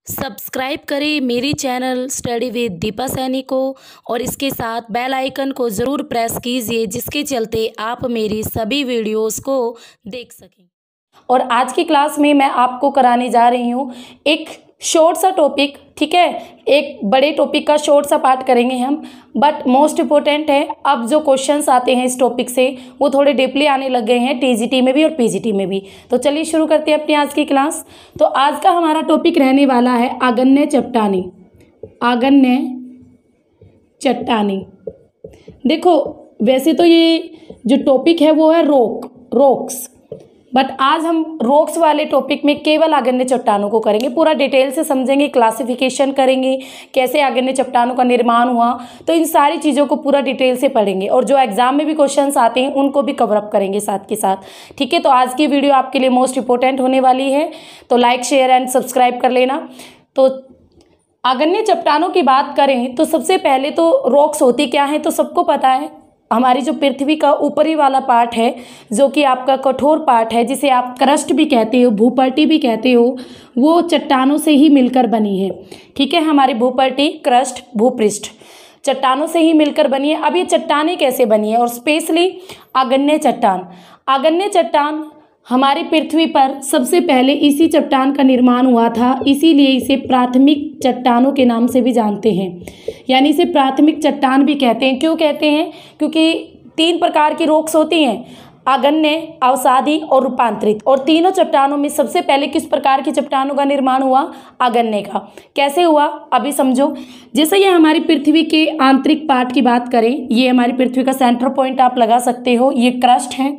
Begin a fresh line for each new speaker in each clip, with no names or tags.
Subscribe करें मेरी channel study with Deepa Saini को और इसके साथ बेल आइकन को ज़रूर प्रेस कीजिए, जिसके चलते आप मेरी सभी वीडियोस को देख सकें। और आज की क्लास में मैं आपको कराने जा रही हूँ एक शॉर्ट सा टॉपिक, ठीक है। एक बड़े टॉपिक का शॉर्ट सा पार्ट करेंगे हम, बट मोस्ट इम्पोर्टेंट है। अब जो क्वेश्चंस आते हैं इस टॉपिक से वो थोड़े डीपली आने लग गए हैं टीजीटी में भी और पीजीटी में भी। तो चलिए शुरू करते हैं अपनी आज की क्लास। तो आज का हमारा टॉपिक रहने वाला है आगन्य चट्टानी। आगन्य चट्टानी। देखो वैसे तो ये जो टॉपिक है वो है रॉक्स, बट आज हम रॉक्स वाले टॉपिक में केवल आगन्य चट्टानों को करेंगे। पूरा डिटेल से समझेंगे, क्लासिफिकेशन करेंगे, कैसे आगन्य चट्टानों का निर्माण हुआ, तो इन सारी चीज़ों को पूरा डिटेल से पढ़ेंगे। और जो एग्जाम में भी क्वेश्चंस आते हैं उनको भी कवर अप करेंगे साथ के साथ, ठीक है। तो आज की वीडियो आपके लिए मोस्ट इंपॉर्टेंट होने वाली है, तो लाइक शेयर एंड सब्सक्राइब कर लेना। तो आगन्य चट्टानों की बात करें तो सबसे पहले तो रॉक्स होती क्या है, तो सबको पता है हमारी जो पृथ्वी का ऊपरी वाला पार्ट है, जो कि आपका कठोर पार्ट है, जिसे आप क्रस्ट भी कहते हो, भूपट्टी भी कहते हो, वो चट्टानों से ही मिलकर बनी है, ठीक है। हमारी भूपट्टी, क्रस्ट, भूपृष्ठ चट्टानों से ही मिलकर बनी है। अब ये चट्टानें कैसे बनी है, और स्पेशली आगन्य चट्टान। आगन्य चट्टान हमारी पृथ्वी पर सबसे पहले इसी चट्टान का निर्माण हुआ था, इसीलिए इसे प्राथमिक चट्टानों के नाम से भी जानते हैं, यानी इसे प्राथमिक चट्टान भी कहते हैं। क्यों कहते हैं? क्योंकि 3 प्रकार की रॉक्स होती हैं, आगन्य, अवसादी और रूपांतरित। और तीनों चट्टानों में सबसे पहले किस प्रकार की चट्टानों का निर्माण हुआ? आगन्य का। कैसे हुआ अभी समझो। जैसे ये हमारी पृथ्वी के आंतरिक पार्ट की बात करें, ये हमारी पृथ्वी का सेंटर पॉइंट आप लगा सकते हो, ये क्रस्ट है।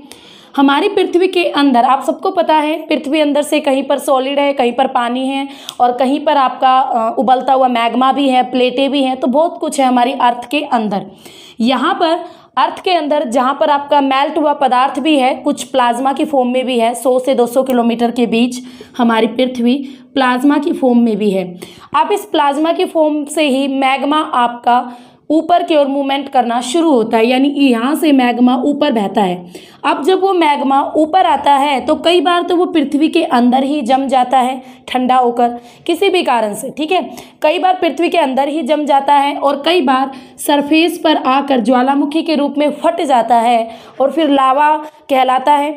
हमारी पृथ्वी के अंदर आप सबको पता है, पृथ्वी अंदर से कहीं पर सॉलिड है, कहीं पर पानी है, और कहीं पर आपका उबलता हुआ मैग्मा भी है, प्लेटें भी हैं, तो बहुत कुछ है हमारी अर्थ के अंदर। यहाँ पर अर्थ के अंदर जहाँ पर आपका मेल्ट हुआ पदार्थ भी है, कुछ प्लाज्मा की फॉर्म में भी है, 100 से 200 किलोमीटर के बीच हमारी पृथ्वी प्लाज्मा की फॉर्म में भी है। अब इस प्लाज्मा की फॉर्म से ही मैग्मा आपका ऊपर की ओर मूवमेंट करना शुरू होता है, यानी यहाँ से मैग्मा ऊपर बहता है। अब जब वो मैग्मा ऊपर आता है तो कई बार तो वो पृथ्वी के अंदर ही जम जाता है ठंडा होकर, किसी भी कारण से, ठीक है। कई बार पृथ्वी के अंदर ही जम जाता है और कई बार सरफेस पर आकर ज्वालामुखी के रूप में फट जाता है और फिर लावा कहलाता है।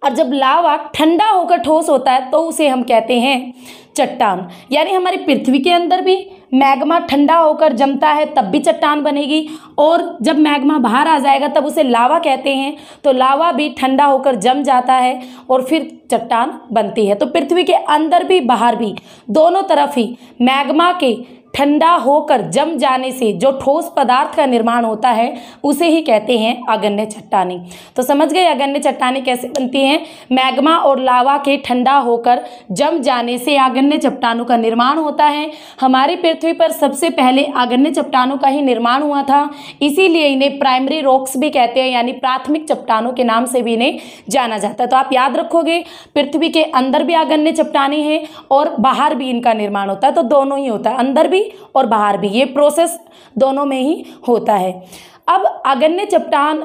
और जब लावा ठंडा होकर ठोस होता है तो उसे हम कहते हैं चट्टान। यानी हमारी पृथ्वी के अंदर भी मैग्मा ठंडा होकर जमता है तब भी चट्टान बनेगी, और जब मैग्मा बाहर आ जाएगा तब उसे लावा कहते हैं। तो लावा भी ठंडा होकर जम जाता है और फिर चट्टान बनती है। तो पृथ्वी के अंदर भी बाहर भी दोनों तरफ ही मैग्मा के ठंडा होकर जम जाने से जो ठोस पदार्थ का निर्माण होता है उसे ही कहते हैं आगन्य चट्टानी। तो समझ गए आगन्य चट्टानी कैसे बनती हैं? मैग्मा और लावा के ठंडा होकर जम जाने से आगन्य चट्टानों का निर्माण होता है। हमारी पृथ्वी पर सबसे पहले आगन्य चट्टानों का ही निर्माण हुआ था, इसीलिए इन्हें प्राइमरी रॉक्स भी कहते हैं, यानी प्राथमिक चट्टानों के नाम से भी इन्हें जाना जाता है। तो आप याद रखोगे, पृथ्वी के अंदर भी आगन्य चट्टानें हैं और बाहर भी इनका निर्माण होता है, तो दोनों ही होता है, अंदर भी और बाहर भी, ये प्रोसेस दोनों में ही होता है। अब आगन्य चट्टान,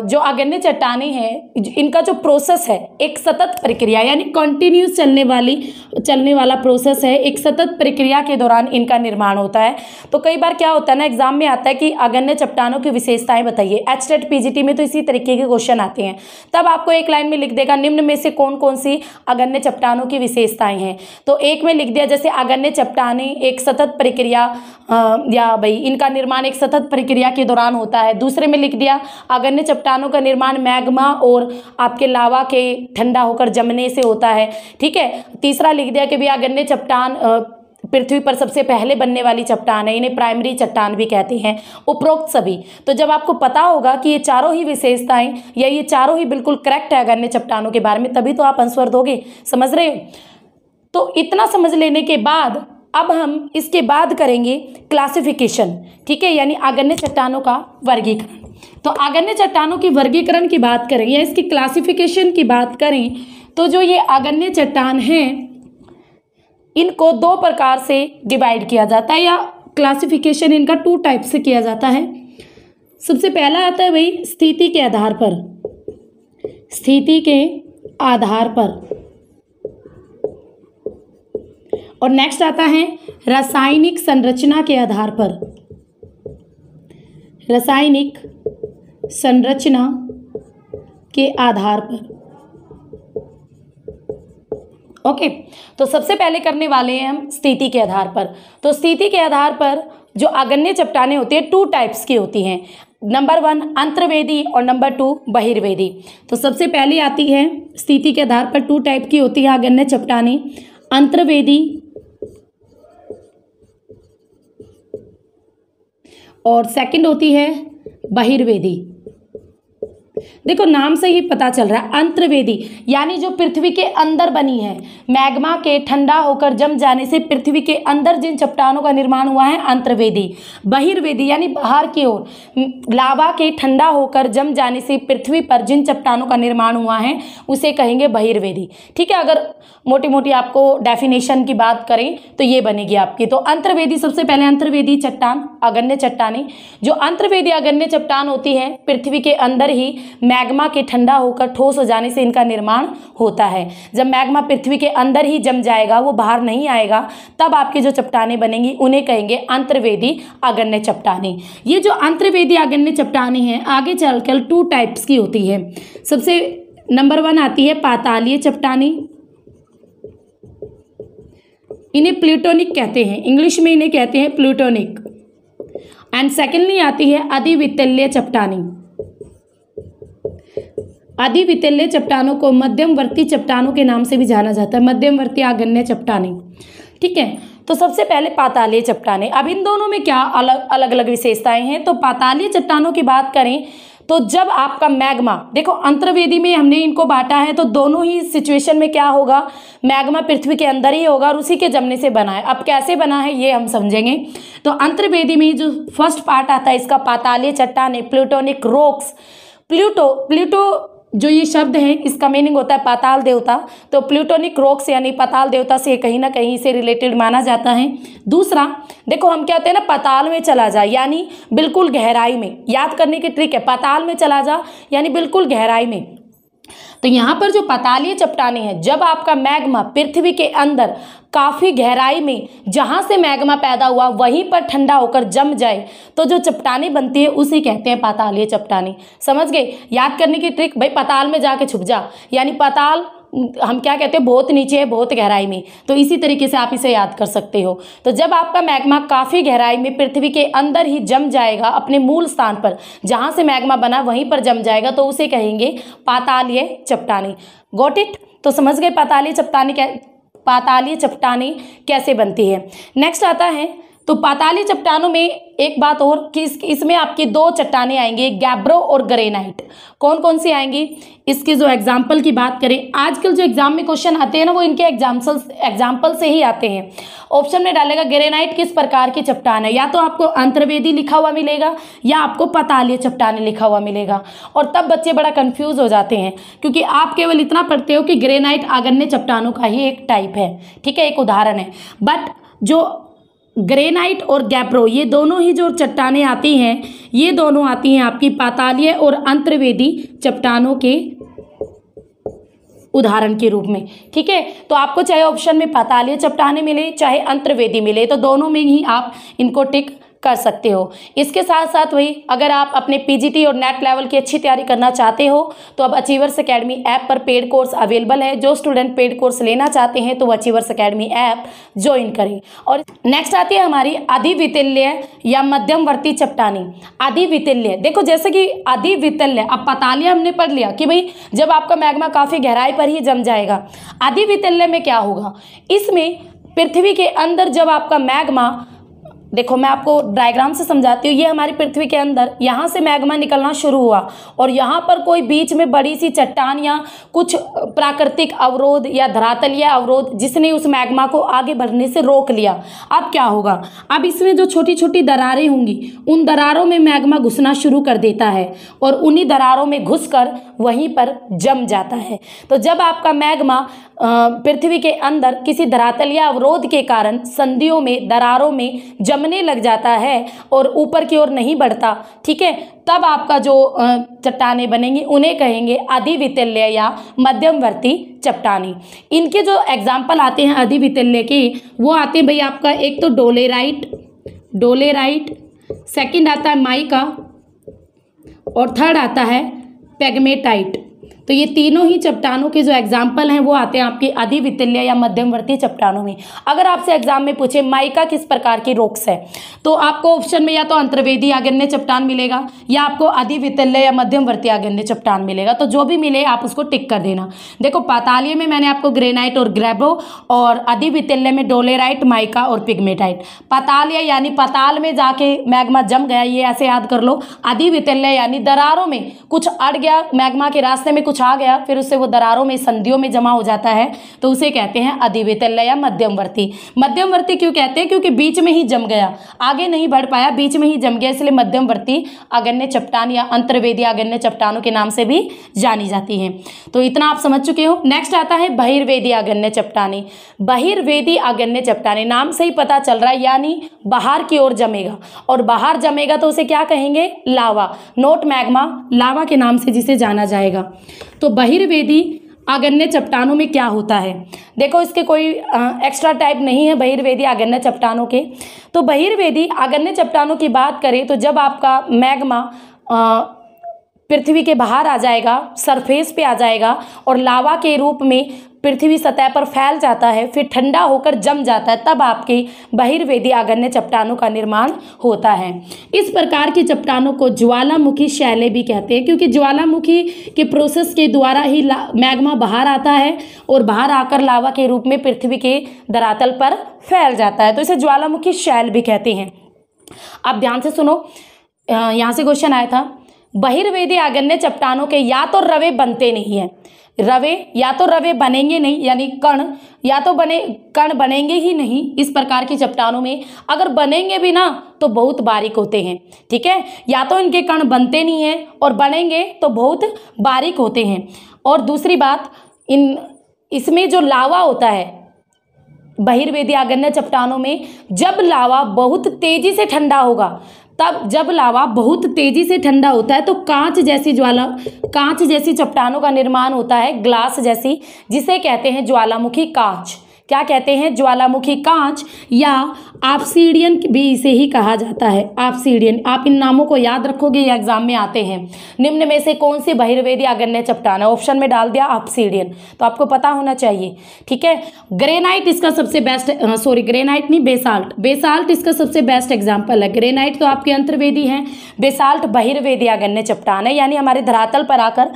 जो आगन्य चट्टानें हैं, इनका जो प्रोसेस है एक सतत प्रक्रिया, यानी कंटिन्यूस चलने वाला प्रोसेस है। एक सतत प्रक्रिया के दौरान इनका निर्माण होता है। तो कई बार क्या होता है ना, एग्जाम में आता है कि आगन्य चट्टानों की विशेषताएं बताइए। एचटेट पीजीटी में तो इसी तरीके के क्वेश्चन आते हैं। तब आपको एक लाइन में लिख देगा निम्न में से कौन कौन सी आगन्य चट्टानों की विशेषताएं हैं। तो एक में लिख दिया जैसे आगन्य चट्टानें एक सतत प्रक्रिया, या भाई इनका निर्माण एक सतत प्रक्रिया के दौरान होता है। दूसरे में लिख दिया आगन्य चट्टानों का निर्माण मैग्मा और आपके लावा के ठंडा होकर जमने से होता है, ठीक है। तीसरा लिख दिया कि भी आगन्य चट्टान पृथ्वी पर सबसे पहले बनने वाली चट्टान है, इन्हें प्राइमरी चट्टान भी कहते हैं। उपरोक्त सभी, तो जब आपको पता होगा कि ये चारों ही विशेषताएं या ये चारों ही बिल्कुल करेक्ट है आगन्य चट्टानों के बारे में, तभी तो आप आंसर दोगे, समझ रहे हो। तो इतना समझ लेने के बाद अब हम इसके बाद करेंगे क्लासिफिकेशन, ठीक है, यानी आगन्य चट्टानों का वर्गीकरण। तो आगन्य चट्टानों की वर्गीकरण की बात करें या इसकी क्लासिफिकेशन की बात करें तो जो ये आगन्य चट्टान हैं इनको 2 प्रकार से डिवाइड किया जाता है, या क्लासिफिकेशन इनका 2 टाइप से किया जाता है। सबसे पहला आता है भाई स्थिति के आधार पर। स्थिति के आधार पर और नेक्स्ट आता है रासायनिक संरचना के आधार पर, रासायनिक संरचना के आधार पर। ओके, तो सबसे पहले करने वाले हैं हम स्थिति के आधार पर। तो स्थिति के आधार पर जो आगन्य चट्टानें होती है 2 टाइप्स की होती हैं, नंबर 1 अंतर्वेदी और नंबर 2 बहिर्वेदी। तो सबसे पहले आती है स्थिति के आधार पर 2 टाइप की होती है आगन्य चट्टानें, अंतर्वेदी और सेकंड होती है बहिर्वेदी। देखो नाम से ही पता चल रहा है, अंतर्वेदी यानी जो पृथ्वी के अंदर बनी है, मैग्मा के ठंडा होकर जम जाने से पृथ्वी के अंदर जिन चट्टानों का निर्माण हुआ है अंतर्वेदी। बहिर्वेदी यानी बाहर की ओर लावा के ठंडा होकर जम जाने से पृथ्वी पर जिन चट्टानों का निर्माण हुआ है उसे कहेंगे बहिर्वेदी। ठीक है, अगर मोटी मोटी आपको डेफिनेशन की बात करें तो ये बनेगी आपकी। तो अंतर्वेदी, सबसे पहले अंतर्वेदी चट्टान अगन्य चट्टानें, जो अंतर्वेदी अगन्य चट्टान होती है पृथ्वी के अंदर ही मैग्मा के ठंडा होकर ठोस हो जाने से इनका निर्माण होता है। जब मैग्मा पृथ्वी के अंदर ही जम जाएगा, वो बाहर नहीं आएगा, तब आपकी जो चट्टानें बनेंगी उन्हें कहेंगे अंतर्वेदी अगन्य चट्टानें। ये जो अंतर्वेदी अगन्य चट्टानें हैं आगे चलकर 2 टाइप्स की होती है। सबसे नंबर 1 आती है पातालीय चट्टानें, इन्हें प्लूटोनिक कहते हैं, इंग्लिश में इन्हें कहते हैं प्लूटोनिक। एंड सेकेंडली आती है अधिवितल्य चट्टानें। अधिवितल्य चट्टानों को मध्यमवर्ती चट्टानों के नाम से भी जाना जाता है, मध्यमवर्ती आगन्य चट्टानें। ठीक है, तो सबसे पहले पातालीय चट्टानें। अब इन दोनों में क्या अलग अलग विशेषताएं हैं। तो पातालीय चट्टानों की बात करें तो जब आपका मैग्मा, देखो अंतर्वेदी में हमने इनको बांटा है, तो दोनों ही सिचुएशन में क्या होगा, मैग्मा पृथ्वी के अंदर ही होगा और उसी के जमने से बना है। अब कैसे बना है ये हम समझेंगे। तो अंतर्वेदी में जो फर्स्ट पार्ट आता है इसका पातालीय चट्टानें, प्लूटोनिक रॉक्स। प्लूटो जो ये शब्द है इसका मीनिंग होता है पाताल देवता, तो प्लूटोनिक रॉक्स यानी पाताल देवता से कहीं ना कहीं से रिलेटेड माना जाता है। दूसरा, देखो हम कहते हैं ना पाताल में चला जा, यानी बिल्कुल गहराई में। याद करने की ट्रिक है, पाताल में चला जा यानी बिल्कुल गहराई में। तो यहाँ पर जो पातालीय चट्टानें हैं, जब आपका मैग्मा पृथ्वी के अंदर काफ़ी गहराई में जहाँ से मैग्मा पैदा हुआ वहीं पर ठंडा होकर जम जाए तो जो चट्टानें बनती है उसे कहते हैं पातालीय चट्टानें। समझ गए? याद करने की ट्रिक, भाई पाताल में जाके छुप जा, यानी पाताल हम क्या कहते हैं, बहुत नीचे है, बहुत गहराई में। तो इसी तरीके से आप इसे याद कर सकते हो। तो जब आपका मैग्मा काफ़ी गहराई में पृथ्वी के अंदर ही जम जाएगा, अपने मूल स्थान पर जहाँ से मैग्मा बना वहीं पर जम जाएगा, तो उसे कहेंगे पातालीय चट्टानें। Got it? तो समझ गए पातालीय चट्टानें कैसे बनती है। नेक्स्ट आता है, तो पातालीय चट्टानों में एक बात और कि इसमें आपकी 2 चट्टानें आएंगी, गैब्रो और ग्रेनाइट। कौन कौन सी आएंगी, इसके जो एग्जाम्पल की बात करें, आजकल जो एग्जाम में क्वेश्चन आते हैं ना वो इनके एग्जाम्पल से ही आते हैं। ऑप्शन में डालेगा ग्रेनाइट किस प्रकार की चट्टान है, या तो आपको अंतर्वेदी लिखा हुआ मिलेगा या आपको पातालीय चट्टानें लिखा हुआ मिलेगा। और तब बच्चे बड़ा कंफ्यूज हो जाते हैं, क्योंकि आप केवल इतना पढ़ते हो कि ग्रेनाइट आगन्य चट्टानों का ही एक टाइप है, ठीक है, एक उदाहरण है। बट जो ग्रेनाइट और गैब्रो ये दोनों ही जो चट्टानें आती हैं, ये दोनों आती हैं आपकी पातालीय और अंतर्वेदी चट्टानों के उदाहरण के रूप में। ठीक है, तो आपको चाहे ऑप्शन में पातालीय चट्टानें मिले चाहे अंतर्वेदी मिले, तो दोनों में ही आप इनको टिक कर सकते हो। इसके साथ साथ वही, अगर आप अपने पीजीटी और नेट लेवल की अच्छी तैयारी करना चाहते हो तो अब अचीवर्स एकेडमी ऐप पर पेड कोर्स अवेलेबल है। जो स्टूडेंट पेड कोर्स लेना चाहते हैं तो वो अचीवर्स एकेडमी ऐप ज्वाइन करें। और नेक्स्ट आती है हमारी अधिवितल्य या मध्यमवर्ती चट्टानें। अधिवितल्य, देखो जैसे कि अधिवितल्य, अब पातालीय हमने पढ़ लिया कि भाई जब आपका मैग्मा काफ़ी गहराई पर ही जम जाएगा। अधिवितल्य में क्या होगा, इसमें पृथ्वी के अंदर जब आपका मैग्मा, देखो मैं आपको डायग्राम से समझाती हूँ। ये हमारी पृथ्वी के अंदर यहाँ से मैग्मा निकलना शुरू हुआ और यहाँ पर कोई बीच में बड़ी सी चट्टान या कुछ प्राकृतिक अवरोध या धरातलीय अवरोध जिसने उस मैग्मा को आगे बढ़ने से रोक लिया। अब क्या होगा, अब इसमें जो छोटी छोटी दरारें होंगी उन दरारों में मैग्मा घुसना शुरू कर देता है और उन्हीं दरारों में घुसकर वहीं पर जम जाता है। तो जब आपका मैग्मा पृथ्वी के अंदर किसी धरातलीय अवरोध के कारण संधियों में, दरारों में जमने जमने लग जाता है और ऊपर की ओर नहीं बढ़ता, ठीक है, तब आपका जो चट्टानें बनेंगी उन्हें कहेंगे अधिवितल्य या मध्यमवर्ती चट्टानी। इनके जो एग्जाम्पल आते हैं अधिवितल्य के, वो आते हैं भाई आपका, एक तो डोलेराइट, सेकंड आता है माइका और थर्ड आता है पेगमेटाइट। तो ये तीनों ही चट्टानों के जो एग्जाम्पल हैं वो आते हैं आपके अधिवितल्य या मध्यमवर्ती चट्टानों में। अगर आपसे एग्जाम में पूछे माइका किस प्रकार की रॉक्स है, तो आपको ऑप्शन में या तो अंतर्वेदी आग्नेय चट्टान मिलेगा या आपको अधिवितल्य या मध्यमवर्ती आग्नेय चट्टान मिलेगा। तो जो भी मिले आप उसको टिक कर देना। देखो पातालीय में मैंने आपको ग्रेनाइट और ग्रेबो, और अधिवितल्य में डोलेराइट, माइका और पिग्मेटाइट। पातालीय यानी पाताल में जाके मैग्मा जम गया, ये ऐसे याद कर लो। अधिवितल्य यानी दरारों में कुछ अड़ गया, मैग्मा के रास्ते में कुछ आ गया, फिर उससे वो दरारों में संधियों में जमा हो जाता है, तो उसे कहते हैं अधिवितल्य या मध्यमवर्ती। मध्यमवर्ती क्यों कहते हैं? क्योंकि बीच में ही जम गया, आगे नहीं बढ़ पाया, बीच में ही जम गया, इसलिए मध्यमवर्ती आग्नेय चट्टान या अंतर्वेदी आग्नेय चट्टानों के नाम से भी जानी जाती है। तो इतना आप समझ चुके हो। नेक्स्ट आता है बहिर्वेदी आग्नेय चट्टानी। बहिर्वेदी आग्नेय चट्टानी नाम से ही पता चल रहा है, यानी बाहर की ओर जमेगा, और बाहर जमेगा तो उसे क्या कहेंगे? लावा, नोट मैग्मा, लावा के नाम से जिसे जाना जाएगा। तो बहिर्वेदी आग्नेय चट्टानों में क्या होता है? देखो इसके कोई एक्स्ट्रा टाइप नहीं है बहिर्वेदी आग्नेय चट्टानों के। तो बहिर्वेदी आग्नेय चट्टानों की बात करें तो जब आपका मैग्मा पृथ्वी के बाहर आ जाएगा, सरफेस पे आ जाएगा और लावा के रूप में पृथ्वी सतह पर फैल जाता है, फिर ठंडा होकर जम जाता है, तब आपके बहिर्वेदी आग्नेय चट्टानों का निर्माण होता है। इस प्रकार की चट्टानों को ज्वालामुखी शैलें भी कहते हैं, क्योंकि ज्वालामुखी के प्रोसेस के द्वारा ही मैग्मा बाहर आता है और बाहर आकर लावा के रूप में पृथ्वी के धरातल पर फैल जाता है, तो इसे ज्वालामुखी शैल भी कहते हैं। आप ध्यान से सुनो, यहाँ से क्वेश्चन आया था, बहिर्वेदी आग्नेय चट्टानों के या तो रवे बनते नहीं है, या तो रवे बनेंगे नहीं, यानी कण बनेंगे ही नहीं इस प्रकार की चट्टानों में। अगर बनेंगे भी ना तो बहुत बारीक होते हैं, ठीक है, या तो इनके कण बनते नहीं हैं और बनेंगे तो बहुत बारीक होते हैं। और दूसरी बात, इसमें जो लावा होता है बहिर्वेदी आग्नेय चट्टानों में, जब लावा बहुत तेजी से ठंडा होगा, तब जब लावा बहुत तेजी से ठंडा होता है तो कांच जैसी चट्टानों का निर्माण होता है, ग्लास जैसी, जिसे कहते हैं ज्वालामुखी कांच। क्या कहते हैं? ज्वालामुखी कांच, या ऑब्सीडियन भी इसे ही कहा जाता है। ऑब्सीडियन, आप इन नामों को याद रखोगे, ये एग्जाम में आते हैं। निम्न में से कौन सी बहिर्वेदी आग्नेय चट्टान है? ऑप्शन में डाल दिया ऑब्सीडियन, तो आपको पता होना चाहिए, ठीक है। ग्रेनाइट इसका सबसे बेस्ट, ग्रेनाइट नहीं, बेसाल्ट इसका सबसे बेस्ट एग्जाम्पल है। ग्रेनाइट तो आपके अंतर्वेदी हैं, बेसाल्ट बहिर्वेदी आग्नेय चट्टान है, यानी हमारे धरातल पर आकर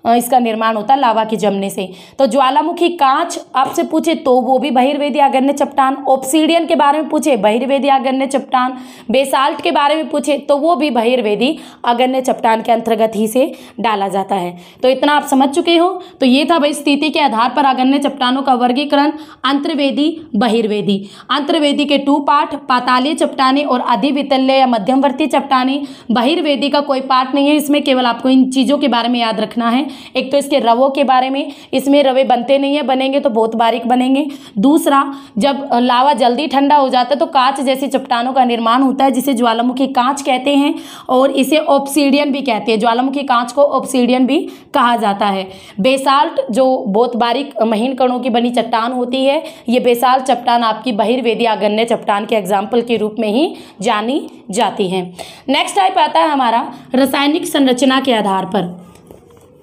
इसका निर्माण होता है लावा के जमने से। तो ज्वालामुखी कांच आपसे पूछे तो वो भी बहिर्वेदी आग्नेय चट्टान, ऑब्सीडियन के बारे में पूछे बहिर्वेदी आग्नेय चट्टान, बेसाल्ट के बारे में पूछे तो वो भी बहिर्वेदी आग्नेय चट्टान के अंतर्गत ही से डाला जाता है। तो इतना आप समझ चुके हो। तो ये था भाई स्थिति के आधार पर आग्नेय चट्टानों का वर्गीकरण, अंतर्वेदी, बहिर्वेदी। अंतर्वेदी के 2 पार्ट, पातालीय चट्टानें और अधिवितल्य या मध्यमवर्ती चट्टानें। बहिर्वेदी का कोई पार्ट नहीं है, इसमें केवल आपको इन चीज़ों के बारे में याद रखना है। एक तो इसके रवों के बारे में, इसमें रवे बनते नहीं है, बनेंगे तो बहुत बारीक बनेंगे। दूसरा, जब लावा जल्दी ठंडा हो जाता है तो कांच जैसी चट्टानों का निर्माण होता है, जिसे ज्वालामुखी कांच कहते हैं, और इसे ऑब्सीडियन भी कहते हैं। ज्वालामुखी कांच को ऑब्सीडियन भी कहा जाता है। बेसाल्ट जो बहुत बारीक महीन कणों की बनी चट्टान होती है, ये बेसाल्ट चट्टान आपकी बहिर्वेदी आग्नेय चट्टान के एग्जाम्पल के रूप में ही जानी जाती है। नेक्स्ट टाइप आता है हमारा रासायनिक संरचना के आधार पर।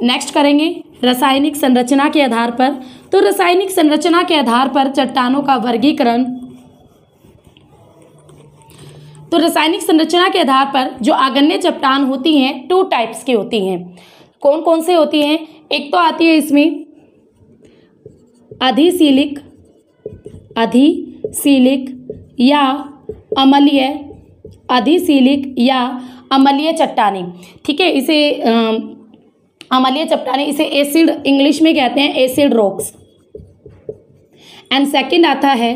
नेक्स्ट करेंगे रासायनिक संरचना के आधार पर। तो रासायनिक संरचना के आधार पर चट्टानों का वर्गीकरण, तो रासायनिक संरचना के आधार पर जो आग्नेय चट्टान होती हैं 2 टाइप्स की होती हैं। कौन कौन से होती हैं? एक तो आती है इसमें अधिसीलिक या अम्लीय चट्टानी, ठीक है। इसे अम्लीय चट्टानें, इसे एसिड इंग्लिश में कहते हैं, एसिड रॉक्स। एंड सेकंड आता है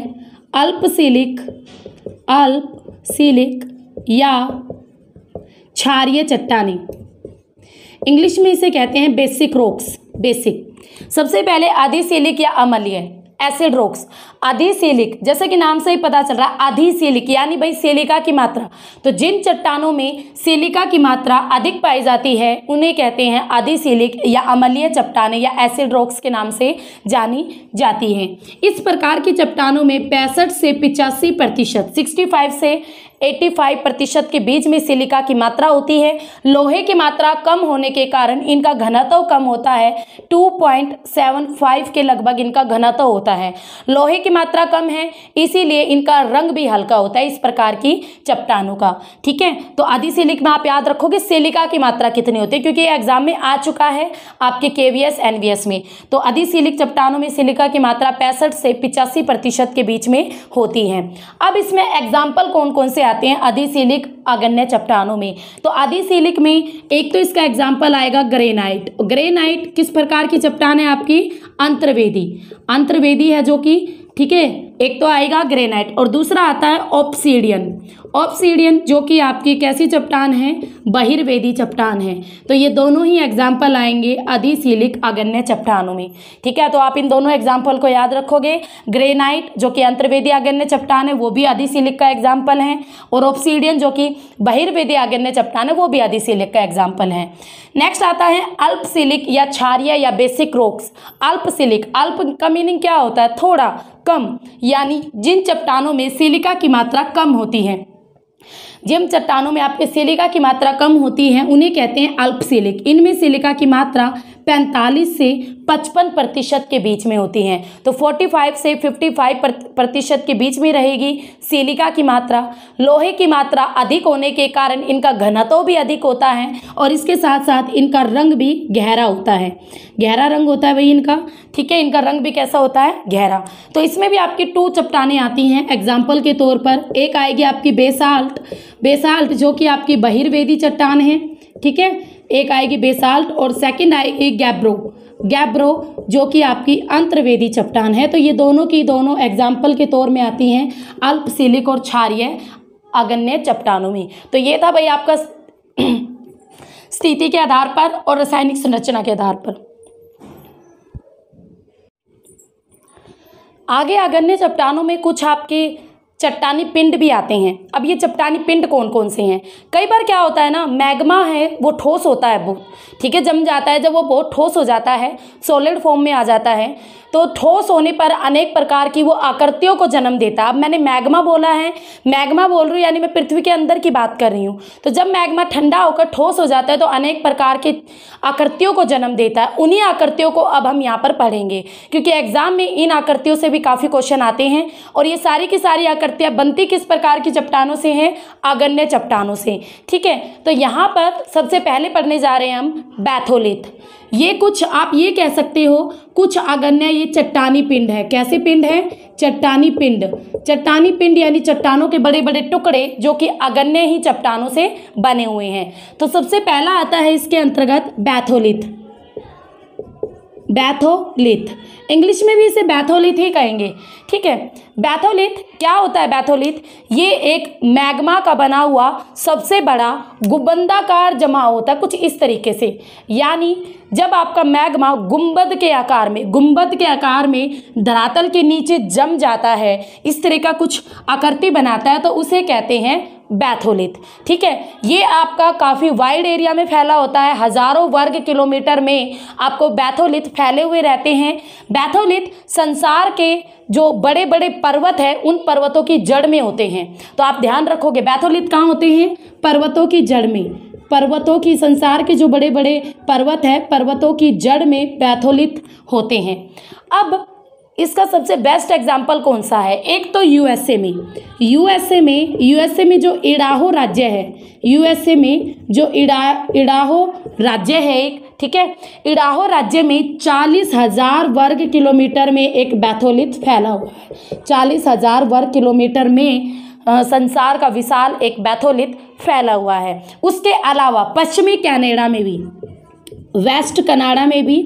अल्पसिलिक या क्षारीय चट्टानी, इंग्लिश में इसे कहते हैं बेसिक रॉक्स। बेसिक, सबसे पहले अधिसिलिक या अम्लीय। Acid rocks. अधिसिलिक, जैसे कि नाम से ही पता चल रहा है अधिसिलिक यानी भाई सिलिका की मात्रा, तो जिन चट्टानों में सिलिका की मात्रा अधिक पाई जाती है उन्हें कहते हैं अधिसिलिक या अम्लीय चट्टानें या एसिड रॉक्स के नाम से जानी जाती हैं। इस प्रकार की चट्टानों में 65 से 85%, 65 से 85% के बीच में सिलिका की मात्रा होती है। लोहे की मात्रा कम होने के कारण इनका घनत्व कम होता है, 2.75 के लगभग इनका घनत्व होता है। लोहे की मात्रा कम है इसीलिए इनका रंग भी हल्का होता है इस प्रकार की चट्टानों का। ठीक है, तो अधिसिलिक में आप याद रखोगे सिलिका की मात्रा कितनी होती है, क्योंकि ये एग्जाम में आ चुका है आपके केवीएस एनवीएस में। तो अधिसिलिक चट्टानों में सिलिका की मात्रा 65 से 85% के बीच में होती है। अब इसमें एग्जाम्पल कौन कौन से आते हैं अधिसिलिक अगण्य चट्टानों में? तो अधिसिलिक में एक तो इसका एग्जाम्पल आएगा ग्रेनाइट। ग्रेनाइट किस प्रकार की चट्टान है आपकी? अंतर्वेदी। अंतर्वेदी है जो कि, ठीक है, एक तो आएगा ग्रेनाइट और दूसरा आता है ऑब्सीडियन। ऑब्सीडियन जो कि आपकी कैसी चट्टान है? बहिर्वेदी चट्टान है। तो ये दोनों ही एग्जाम्पल आएंगे अधिसिलिक अगण्य चट्टानों में। ठीक है, तो आप इन दोनों एग्जाम्पल को याद रखोगे। ग्रेनाइट जो कि अंतर्वेदी अगण्य चट्टान है वो भी अधिसिलिक का एग्जाम्पल है, और ऑब्सीडियन जो कि बहिर्वेदी अगण्य चट्टान है वो भी अधिसिलिक का एग्जाम्पल है। नेक्स्ट आता है अल्पसिलिक या क्षारीय या बेसिक रॉक्स। अल्पसिलिक, अल्प का मीनिंग क्या होता है? थोड़ा, कम, यानी जिन चट्टानों में सिलिका की मात्रा कम होती है, जिन चट्टानों में आपके सिलिका की मात्रा कम होती है उन्हें कहते हैं अल्पसिलिक। इनमें सिलिका की मात्रा 45 से 55% के बीच में होती हैं। तो 45 से 55% के बीच में रहेगी सिलिका की मात्रा। लोहे की मात्रा अधिक होने के कारण इनका घनत्व भी अधिक होता है और इसके साथ साथ इनका रंग भी गहरा होता है। गहरा रंग होता है भाई इनका। ठीक है, इनका रंग भी कैसा होता है? गहरा। तो इसमें भी आपकी 2 चट्टानें आती हैं एग्जाम्पल के तौर पर। एक आएगी आपकी बेसाल्ट। बेसाल्ट जो कि आपकी बहिर्वेदी चट्टान है। ठीक है, एक आएगी बेसाल्ट और सेकंड आएगी गैब्रो। गैब्रो जो कि आपकी अंतर्वेदी चट्टान है। तो ये दोनों की दोनों एग्जाम्पल के तौर में आती हैं अल्पसिलिक और क्षारीय अगण्य चट्टानों में। तो ये था भाई आपका स्थिति के आधार पर और रासायनिक संरचना के आधार पर। आगे अगण्य चट्टानों में कुछ आपके चट्टानी पिंड भी आते हैं। अब ये चट्टानी पिंड कौन कौन से हैं? कई बार क्या होता है ना, मैग्मा है वो ठोस होता है बहुत, ठीक है, जम जाता है। जब वो बहुत ठोस हो जाता है, सॉलिड फॉर्म में आ जाता है, तो ठोस होने पर अनेक प्रकार की वो आकृतियों को जन्म देता है। अब मैंने मैग्मा बोला है, मैग्मा बोल रही हूँ यानी मैं पृथ्वी के अंदर की बात कर रही हूँ। तो जब मैग्मा ठंडा होकर ठोस हो जाता है तो अनेक प्रकार की आकृतियों को जन्म देता है। उन्हीं आकृतियों को अब हम यहाँ पर पढ़ेंगे, क्योंकि एग्जाम में इन आकृतियों से भी काफ़ी क्वेश्चन आते हैं। और ये सारी की सारी आकृतियाँ बनती किस प्रकार की चट्टानों से हैं? अगण्य चट्टानों से। ठीक है, तो यहाँ पर सबसे पहले पढ़ने जा रहे हैं हम बैथोलिथ। ये कुछ आप ये कह सकते हो कुछ अगण्य ये चट्टानी पिंड है। कैसे पिंड है? चट्टानी पिंड। चट्टानी पिंड यानी चट्टानों के बड़े बड़े टुकड़े जो कि अगण्य ही चट्टानों से बने हुए हैं। तो सबसे पहला आता है इसके अंतर्गत बैथोलिथ। बैथोलिथ, इंग्लिश में भी इसे बैथोलिथ ही कहेंगे। ठीक है, बैथोलिथ क्या होता है? बैथोलिथ ये एक मैग्मा का बना हुआ सबसे बड़ा गुंबदाकार जमाव होता है, कुछ इस तरीके से। यानी जब आपका मैग्मा गुंबद के आकार में धरातल के नीचे जम जाता है, इस तरह का कुछ आकृति बनाता है, तो उसे कहते हैं बैथोलिथ। ठीक है, ये आपका काफ़ी वाइड एरिया में फैला होता है। हजारों वर्ग किलोमीटर में आपको बैथोलिथ फैले हुए रहते हैं। बैथोलिथ संसार के जो बड़े बड़े पर्वत हैं उन पर्वतों की जड़ में होते हैं। तो आप ध्यान रखोगे बैथोलिथ कहाँ होते हैं? पर्वतों की जड़ में। पर्वतों की, संसार के जो बड़े बड़े पर्वत है, पर्वतों की जड़ में बैथोलिथ होते हैं। अब इसका सबसे बेस्ट एग्जाम्पल कौन सा है? एक तो यूएसए में जो इडाहो राज्य है, यूएसए में जो इडाहो राज्य है एक, ठीक है, इडाहो राज्य में 40,000 वर्ग किलोमीटर में एक बैथोलिथ फैला हुआ है। 40,000 वर्ग किलोमीटर में संसार का विशाल एक बैथोलिथ फैला हुआ है। उसके अलावा पश्चिमी कनाडा में भी, वेस्ट कनाडा में भी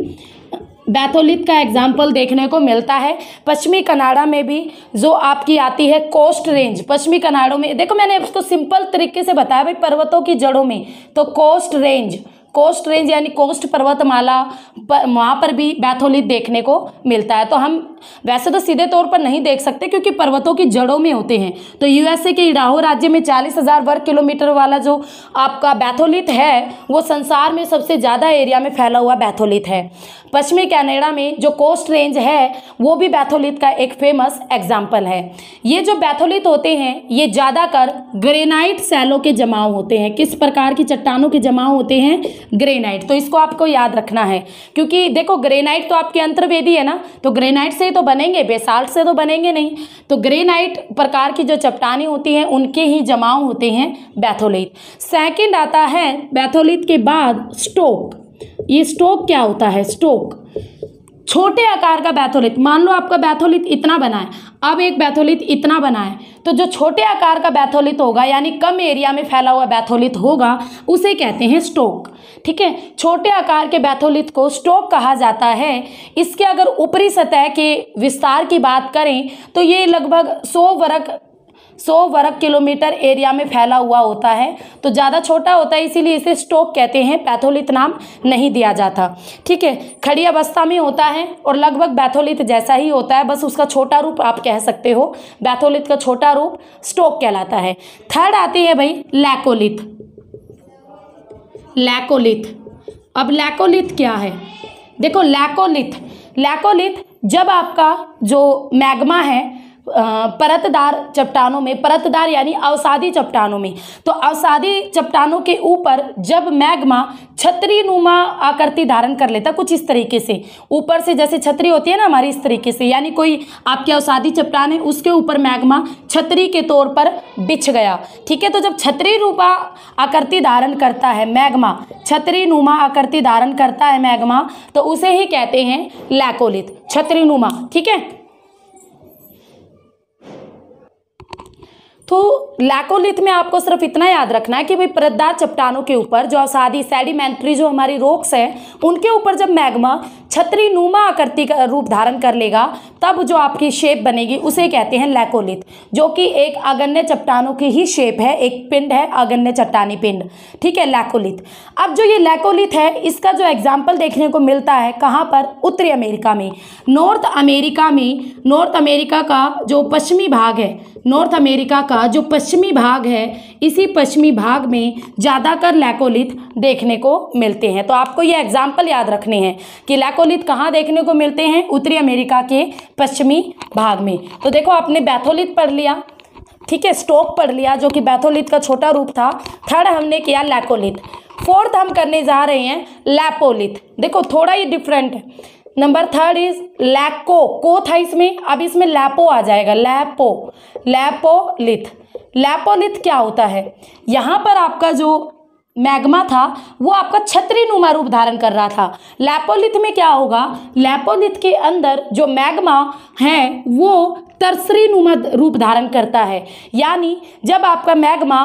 बैथोलिथ का एग्जाम्पल देखने को मिलता है। पश्चिमी कनाडा में भी जो आपकी आती है कोस्ट रेंज, पश्चिमी कनाडा में देखो मैंने उसको सिंपल तरीके से बताया भाई, पर्वतों की जड़ों में, तो कोस्ट कोस्ट रेंज यानी कोस्ट पर्वतमाला वहाँ पर भी बैथोलिथ देखने को मिलता है। तो हम वैसे तो सीधे तौर पर नहीं देख सकते क्योंकि पर्वतों की जड़ों में होते हैं। तो यूएसए के इडाहो राज्य में 40,000 वर्ग किलोमीटर वाला जो आपका बैथोलिथ है वो संसार में सबसे ज़्यादा एरिया में फैला हुआ बैथोलिथ है। पश्चिमी कनाडा में जो कोस्ट रेंज है वो भी बैथोलिथ का एक फेमस एग्जाम्पल है। ये जो बैथोलिथ होते हैं ये ज़्यादातर ग्रेनाइट सैलों के जमाव होते हैं। किस प्रकार की चट्टानों के जमाव होते हैं? ग्रेनाइट। तो इसको आपको याद रखना है क्योंकि देखो ग्रेनाइट तो आपके अंतर्वेदी है ना, तो ग्रेनाइट से तो बनेंगे, बेसाल्ट से तो बनेंगे नहीं। तो ग्रेनाइट प्रकार की जो चट्टानें होती हैं उनके ही जमाव होते हैं बैथोलिथ। सेकंड आता है बैथोलिथ के बाद स्टोक। ये स्टोक क्या होता है? स्टोक छोटे आकार का बैथोलिथ। मान लो आपका बैथोलिथ इतना बना है, अब एक बैथोलिथ इतना बना है, तो जो छोटे आकार का बैथोलिथ होगा यानी कम एरिया में फैला हुआ बैथोलिथ होगा उसे कहते हैं स्टोक। ठीक है, छोटे आकार के बैथोलिथ को स्टोक कहा जाता है। इसके अगर ऊपरी सतह के विस्तार की बात करें तो ये लगभग 100 वर्ग किलोमीटर एरिया में फैला हुआ होता है। तो ज़्यादा छोटा होता है इसीलिए इसे स्टोक कहते हैं, बैथोलिथ नाम नहीं दिया जाता। ठीक है, खड़ी अवस्था में होता है और लगभग बैथोलिथ जैसा ही होता है, बस उसका छोटा रूप आप कह सकते हो। बैथोलिथ का छोटा रूप स्टोक कहलाता है। थर्ड आती है भाई लैकोलिथ। लैकोलिथ। अब लैकोलिथ क्या है? देखो लैकोलिथ जब आपका जो मैग्मा है परतदार चट्टानों में, परतदार यानी अवसादी चट्टानों में, तो अवसादी चट्टानों के ऊपर जब मैग्मा छतरी नुमा आकृति धारण कर लेता, कुछ इस तरीके से ऊपर से जैसे छतरी होती है ना हमारी, इस तरीके से, यानी कोई आपकी अवसादी चट्टान है उसके ऊपर मैग्मा छतरी के तौर पर बिछ गया। ठीक है, तो जब छतरी रूपा आकृति धारण करता है मैग्मा, छतरी नुमा आकृति धारण करता है मैग्मा, तो उसे ही कहते हैं लैकोलिथ, छतरी नुमा। ठीक है, तो लैकोलिथ में आपको सिर्फ इतना याद रखना है कि भाई परतदार चट्टानों के ऊपर जो अवसादी सेडिमेंट्री जो हमारी रॉक्स है उनके ऊपर जब मैग्मा छतरी नुमा आकृति का रूप धारण कर लेगा तब जो आपकी शेप बनेगी उसे कहते हैं लैकोलिथ, जो कि एक आग्नेय चट्टानों की ही शेप है, एक पिंड है, आग्नेय चट्टानी पिंड। ठीक है, लैकोलिथ। अब जो ये लैकोलिथ है इसका जो एग्जाम्पल देखने को मिलता है कहाँ पर? उत्तरी अमेरिका में। नॉर्थ अमेरिका का जो पश्चिमी भाग है, नॉर्थ अमेरिका का जो पश्चिमी भाग है, इसी पश्चिमी भाग में ज़्यादातर लैकोलिथ देखने को मिलते हैं। तो आपको ये एग्जाम्पल याद रखने हैं कि लैकोलिथ कहाँ देखने को मिलते हैं? उत्तरी अमेरिका के पश्चिमी भाग में। तो देखो आपने बैथोलिथ पढ़ लिया, ठीक है, स्टोक पढ़ लिया जो कि बैथोलिथ का छोटा रूप था। थर्ड हमने किया लैकोलिथ। फोर्थ हम करने जा रहे हैं लैपोलिथ। देखो थोड़ा ही डिफरेंट है। नंबर थर्ड इज लैको, को था इसमें, अब इसमें लैपो आ जाएगा, लैपोलिथ। लैपोलिथ क्या होता है? यहाँ पर आपका जो मैग्मा था वो आपका छतरी नुमा रूप धारण कर रहा था। लैपोलिथ में क्या होगा? लैपोलिथ के अंदर जो मैग्मा है वो तरसरी नुमा रूप धारण करता है, यानी जब आपका मैग्मा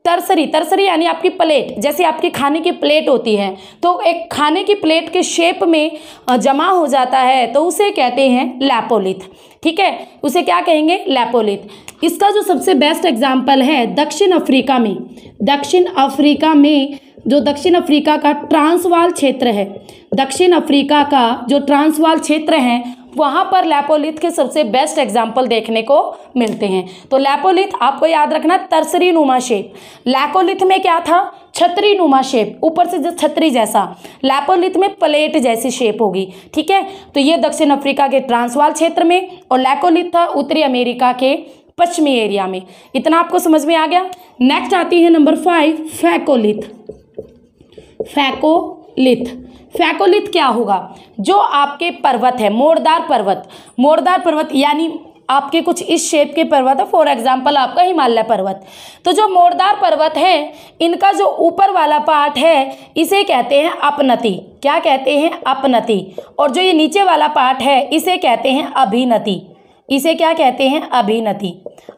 तरसरी यानी आपकी प्लेट, जैसे आपकी खाने की प्लेट होती है तो एक खाने की प्लेट के शेप में जमा हो जाता है तो उसे कहते हैं लैपोलिथ। ठीक है, उसे क्या कहेंगे? लैपोलिथ। इसका जो सबसे बेस्ट एग्जाम्पल है दक्षिण अफ्रीका में जो दक्षिण अफ्रीका का ट्रांसवाल क्षेत्र है, दक्षिण अफ्रीका का जो ट्रांसवाल क्षेत्र है वहाँ पर लैपोलिथ के सबसे बेस्ट एग्जाम्पल देखने को मिलते हैं। तो लैपोलिथ आपको याद रखना तरसरी नुमा शेप। लैकोलिथ में क्या था? छतरी नुमा शेप, ऊपर से जो छतरी जैसा। लैपोलिथ में प्लेट जैसी शेप होगी। ठीक है, तो ये दक्षिण अफ्रीका के ट्रांसवाल क्षेत्र में और लैकोलिथ था उत्तरी अमेरिका के पश्चिमी एरिया में। इतना आपको समझ में आ गया। नेक्स्ट आती है नंबर 5 फैकोलिथ। फैकोलिथ क्या होगा? जो आपके पर्वत है, मोड़दार पर्वत यानी आपके कुछ इस शेप के पर्वत है, फॉर एग्जाम्पल आपका हिमालय पर्वत। तो जो मोड़दार पर्वत है इनका जो ऊपर वाला पार्ट है इसे कहते हैं अपनति। क्या कहते हैं? अपनति। और जो ये नीचे वाला पार्ट है इसे कहते हैं अभिनति। इसे क्या कहते हैं? अभिनति।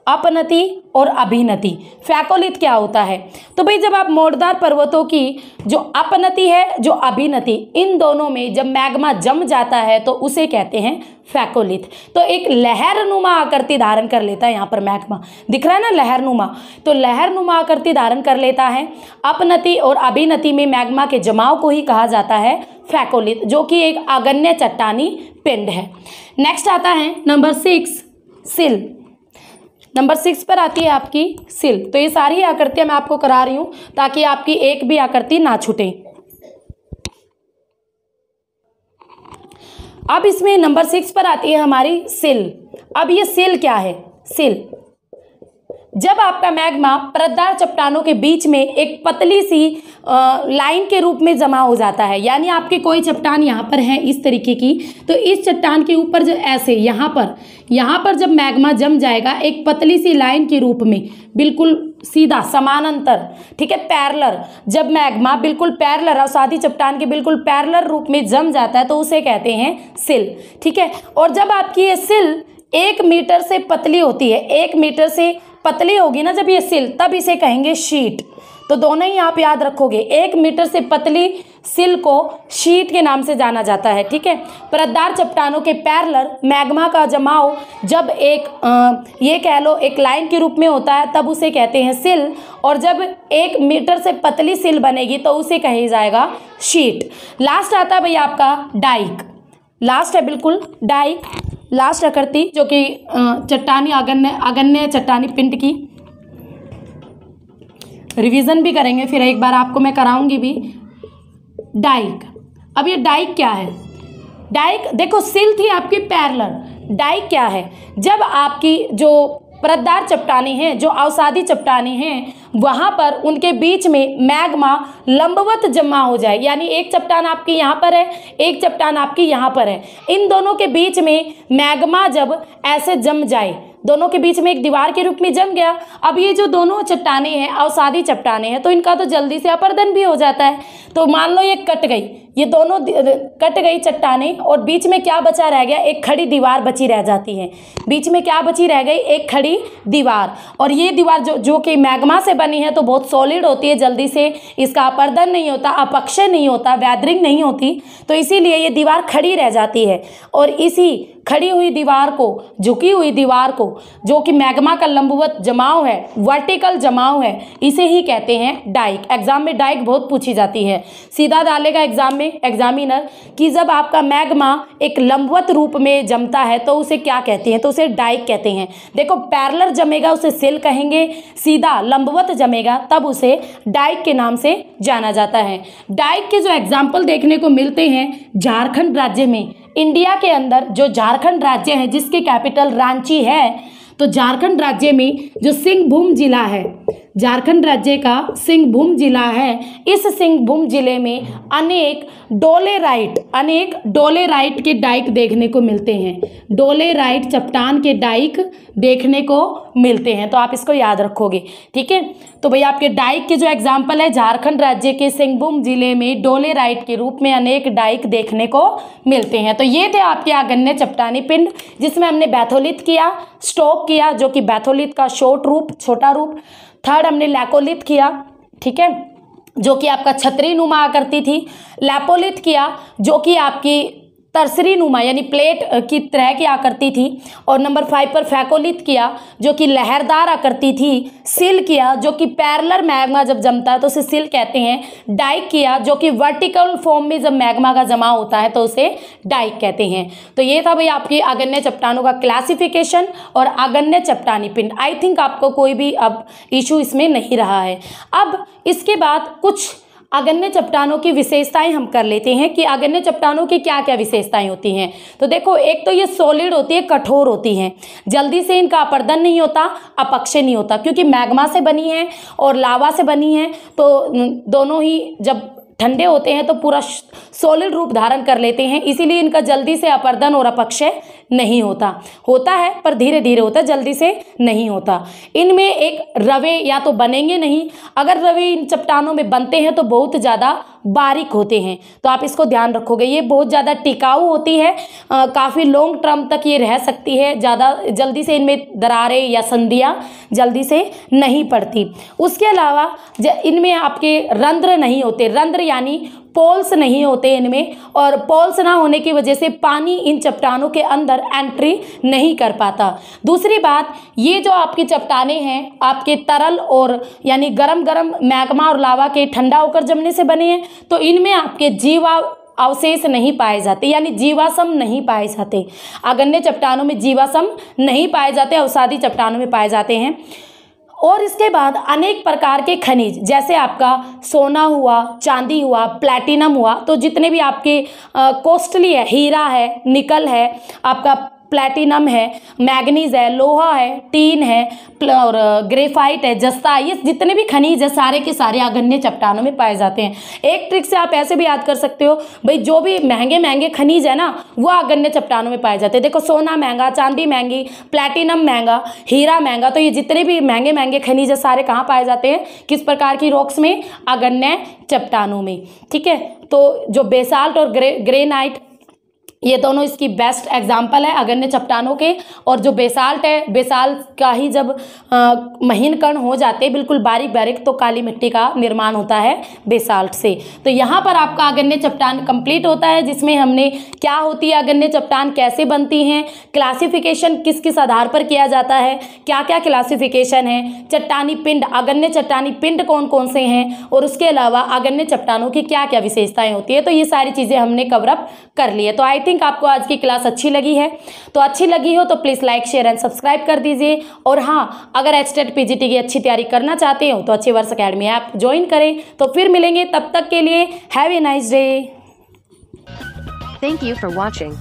अपनति और अभिनति। फैकोलिथ क्या होता है? तो भाई जब आप मोड़दार पर्वतों की जो अपनति है, जो अभिनति, इन दोनों में जब मैग्मा जम जाता है तो उसे कहते हैं फैकोलिथ। तो एक लहरनुमा आकृति धारण कर लेता है, यहाँ पर मैग्मा दिख रहा है ना, लहरनुमा, तो लहरनुमा आकृति धारण कर लेता है। अपनति और अभिनति में मैग्मा के जमाव को ही कहा जाता है फैकोलिथ, जो कि एक आग्नेय चट्टानी पिंड है। नेक्स्ट आता है नंबर 6, सिल। नंबर 6 पर आती है आपकी सिल। तो ये सारी आकृतियां मैं आपको करा रही हूं ताकि आपकी एक भी आकृति ना छूटे। अब इसमें नंबर 6 पर आती है हमारी सिल। अब ये सिल क्या है? सिल जब आपका मैग्मा परतदार चट्टानों के बीच में एक पतली सी लाइन के रूप में जमा हो जाता है, यानी आपके कोई चट्टान यहाँ पर है इस तरीके की, तो इस चट्टान के ऊपर जो ऐसे यहाँ पर जब मैग्मा जम जाएगा एक पतली सी लाइन के रूप में, बिल्कुल सीधा समानांतर, ठीक है, पैरेलल, जब मैग्मा बिल्कुल पैरेलल अवसादी चट्टान के बिल्कुल पैरेलल रूप में जम जाता है तो उसे कहते हैं सिल, ठीक है। और जब आपकी ये सिल 1 मीटर से पतली होती है, 1 मीटर से पतली होगी ना जब ये सिल, तब इसे कहेंगे शीट। तो दोनों ही आप याद रखोगे, 1 मीटर से पतली सिल को शीट के नाम से जाना जाता है, ठीक है। परतदार चट्टानों के पैरेलल मैग्मा का जमाव जब ये कह लो एक लाइन के रूप में होता है तब उसे कहते हैं सिल, और जब 1 मीटर से पतली सिल बनेगी तो उसे कहा जाएगा शीट। लास्ट आता है भैया आपका डाइक। लास्ट है बिल्कुल डाइक, लास्ट आकृति जो कि चट्टानी आग्नेय चट्टानी पिंड की रिवीजन भी करेंगे, फिर एक बार आपको मैं कराऊंगी भी। डाइक, अब ये डाइक क्या है? डाइक देखो, सिल थी आपकी पैरेलल, डाइक क्या है? जब आपकी जो परतदार चट्टानी हैं, जो अवसादी चट्टानी हैं, वहाँ पर उनके बीच में मैग्मा लंबवत जमा हो जाए, यानी एक चट्टान आपकी यहाँ पर है, एक चट्टान आपकी यहाँ पर है, इन दोनों के बीच में मैग्मा जब ऐसे जम जाए, दोनों के बीच में एक दीवार के रूप में जम गया। अब ये जो दोनों चट्टाने हैं अवसादी चट्टाने हैं, तो इनका तो जल्दी से अपरदन भी हो जाता है। तो मान लो ये कट गई, ये दोनों कट गई चट्टाने, और बीच में क्या बचा रह गया? एक खड़ी दीवार बची रह जाती है। बीच में क्या बची रह गई? एक खड़ी दीवार। और ये दीवार जो कि मैग्मा से बनी है तो बहुत सॉलिड होती है, जल्दी से इसका अपरदन नहीं होता, अपक्षय नहीं होता, वैदरिंग नहीं होती, तो इसीलिए ये दीवार खड़ी रह जाती है। और इसी खड़ी हुई दीवार को, झुकी हुई दीवार को, जो कि मैग्मा का लंबवत जमाव है, वर्टिकल जमाव है, इसे ही कहते हैं डाइक। एग्जाम में डाइक बहुत पूछी जाती है, सीधा डालेगा एग्जाम में एग्जामिनर कि जब आपका मैग्मा एक लंबवत रूप में जमता है तो उसे क्या कहते हैं? तो उसे डाइक कहते हैं। देखो, पैरेलल जमेगा उसे सिल कहेंगे, सीधा लंबवत जमेगा तब उसे डाइक के नाम से जाना जाता है। डाइक के जो एग्जाम्पल देखने को मिलते हैं झारखंड राज्य में, इंडिया के अंदर जो झारखंड राज्य है जिसकी कैपिटल रांची है, तो झारखंड राज्य में जो सिंहभूम जिला है, झारखंड राज्य का सिंहभूम जिला है, इस सिंहभूम जिले में अनेक डोलेराइट के डाइक देखने को मिलते हैं। डोलेराइट चट्टान के डाइक देखने को मिलते हैं, तो आप इसको याद रखोगे, ठीक है। तो भैया आपके डाइक के जो एग्जाम्पल है, झारखंड राज्य के सिंहभूम जिले में डोलेराइट के रूप में अनेक डाइक देखने को मिलते हैं। तो ये थे आपके आग्नेय चट्टानी पिंड, जिसमें हमने बैथोलिथ किया, स्टोक किया जो कि बैथोलिथ का शॉर्ट रूप, छोटा रूप, थर्ड हमने लैकोलिथ किया, ठीक है, जो कि आपका छतरी नुमा आकृति थी, लैपोलिथ किया जो कि आपकी तरसरी नुमा यानी प्लेट की तरह की आकृति थी, और नंबर 5 पर फैकोलिथ किया जो कि लहरदार आकृति थी, सिल किया जो कि पैरेलल मैग्मा जब जमता है तो उसे सिल कहते हैं, डाइक किया जो कि वर्टिकल फॉर्म में जब मैग्मा का जमा होता है तो उसे डाइक कहते हैं। तो ये था भाई आपकी आग्नेय चट्टानों का क्लासिफिकेशन और आग्नेय चट्टानी पिंड। आई थिंक आपको कोई भी अब इशू इसमें नहीं रहा है। अब इसके बाद कुछ आग्नेय चट्टानों की विशेषताएं हम कर लेते हैं कि आग्नेय चट्टानों की क्या क्या विशेषताएं होती हैं। तो देखो, एक तो ये सॉलिड होती है, कठोर होती हैं, जल्दी से इनका अपरदन नहीं होता, अपक्षय नहीं होता, क्योंकि मैग्मा से बनी है और लावा से बनी है, तो दोनों ही जब ठंडे होते हैं तो पूरा सॉलिड रूप धारण कर लेते हैं, इसीलिए इनका जल्दी से अपरदन और अपक्षय नहीं होता, होता है पर धीरे धीरे होता है, जल्दी से नहीं होता। इनमें एक रवे या तो बनेंगे नहीं, अगर रवे इन चट्टानों में बनते हैं तो बहुत ज़्यादा बारीक होते हैं, तो आप इसको ध्यान रखोगे। ये बहुत ज़्यादा टिकाऊ होती है, काफ़ी लॉन्ग टर्म तक ये रह सकती है, ज़्यादा जल्दी से इनमें दरारें या संधियाँ जल्दी से नहीं पड़ती। उसके अलावा इनमें आपके रंध्र नहीं होते, रंध्र यानी पोल्स नहीं होते इनमें, और पोल्स ना होने की वजह से पानी इन चट्टानों के अंदर एंट्री नहीं कर पाता। दूसरी बात, ये जो आपकी चट्टानें हैं आपके तरल और यानी गरम गरम मैग्मा और लावा के ठंडा होकर जमने से बने हैं, तो इनमें आपके जीवा अवशेष नहीं पाए जाते, यानी जीवाश्म नहीं पाए जाते। आग्नेय चट्टानों में जीवाश्म नहीं पाए जाते, अवसादी चट्टानों में पाए जाते हैं। और इसके बाद अनेक प्रकार के खनिज, जैसे आपका सोना हुआ, चांदी हुआ, प्लैटिनम हुआ, तो जितने भी आपके कॉस्टली है, हीरा है, निकल है, आपका प्लैटिनम है, मैग्नीज है, लोहा है, टीन है और ग्रेफाइट है, जस्ता, ये जितने भी खनिज है सारे के सारे आग्नेय चट्टानों में पाए जाते हैं। एक ट्रिक से आप ऐसे भी याद कर सकते हो भाई, जो भी महंगे महंगे खनिज है ना वो आग्नेय चट्टानों में पाए जाते हैं। देखो सोना महंगा, चांदी महंगी, प्लैटिनम महंगा, हीरा महंगा, तो ये जितने भी महंगे महंगे खनिज है सारे कहाँ पाए जाते हैं, किस प्रकार की रॉक्स में, आग्नेय चट्टानों में। ठीक है, तो जो बेसाल्ट और ग्रेनाइट, ये दोनों इसकी बेस्ट एग्जाम्पल है आग्नेय चट्टानों के। और जो बेसाल्ट है, बेसाल्ट का ही जब महीन कण हो जाते हैं बिल्कुल बारीक बारीक, तो काली मिट्टी का निर्माण होता है बेसाल्ट से। तो यहाँ पर आपका आग्नेय चट्टान कंप्लीट होता है, जिसमें हमने क्या होती है आग्नेय चट्टान, कैसे बनती हैं, क्लासिफिकेशन किस किस आधार पर किया जाता है, क्या क्या क्लासिफिकेशन है, चट्टानी पिंड, आग्नेय चट्टानी पिंड कौन कौन से हैं, और उसके अलावा आग्नेय चट्टानों की क्या क्या विशेषताएं होती है। तो ये सारी चीज़ें हमने कवर अप कर ली है। तो आई थिंक आपको आज की क्लास अच्छी लगी है, तो अच्छी लगी हो तो please like share and subscribe कर दीजिए। और हाँ, अगर एचटेट पीजीटी की अच्छी तैयारी करना चाहते हो तो अच्छे वर्ष अकेडमी ऐप ज्वाइन करें। तो फिर मिलेंगे, तब तक के लिए have a nice day.
Thank you for watching.